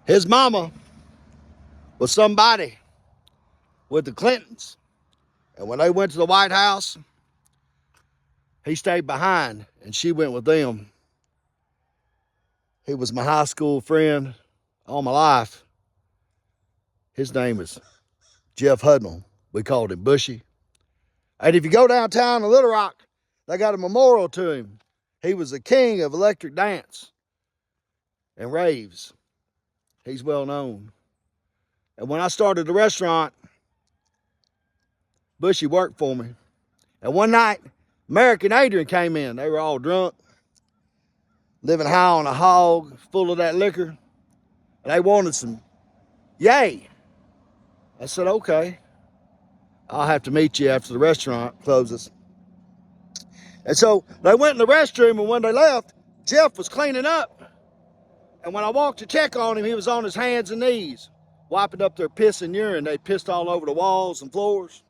His mama was somebody with the Clintons. And when they went to the White House, he stayed behind and she went with them. He was my high school friend all my life. His name is Jeff Hudnall. We called him Bushy. And if you go downtown to Little Rock, they got a memorial to him. He was the king of electric dance and raves. He's well known. And when I started the restaurant, Bushy worked for me. And one night, American Adrian came in. They were all drunk, living high on a hog, full of that liquor. And they wanted some yay. I said, okay, I'll have to meet you after the restaurant closes. And so they went in the restroom, and when they left, Jeff was cleaning up. And when I walked to check on him, he was on his hands and knees, wiping up their piss and urine. They pissed all over the walls and floors.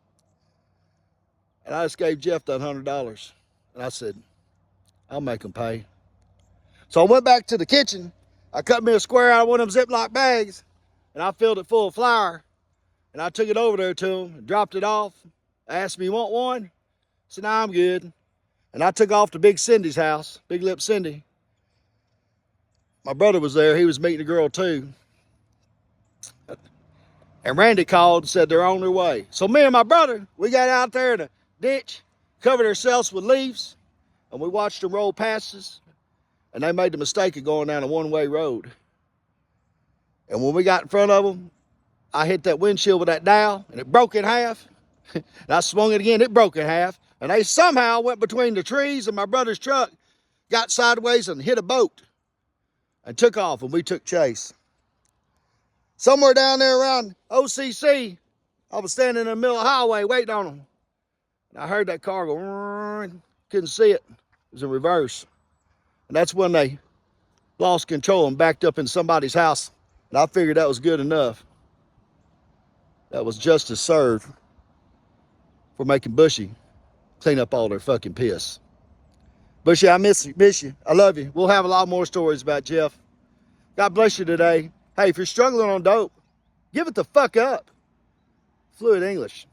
And I just gave Jeff that $100. And I said, I'll make him pay. So I went back to the kitchen. I cut me a square out of one of them Ziploc bags, and I filled it full of flour. And I took it over there to him and dropped it off. I asked him, you want one? I said, no, I'm good. And I took off to Big Cindy's house, Big Lip Cindy. My brother was there. He was meeting a girl too. And Randy called and said they're on their way. So me and my brother, we got out there in a ditch, covered ourselves with leaves, and we watched them roll past us. And they made the mistake of going down a one-way road. And when we got in front of them, I hit that windshield with that dowel, and it broke in half. And I swung it again, it broke in half. And they somehow went between the trees, and my brother's truck got sideways and hit a boat and took off, and we took chase. Somewhere down there around OCC, I was standing in the middle of the highway waiting on them. And I heard that car go, couldn't see it. It was in reverse. And that's when they lost control and backed up in somebody's house. And I figured that was good enough. That was justice served for making Bushy clean up all their fucking piss. Bushy, I miss you. I love you. We'll have a lot more stories about Jeff. God bless you today. Hey, if you're struggling on dope, give it the fuck up. Fluid English.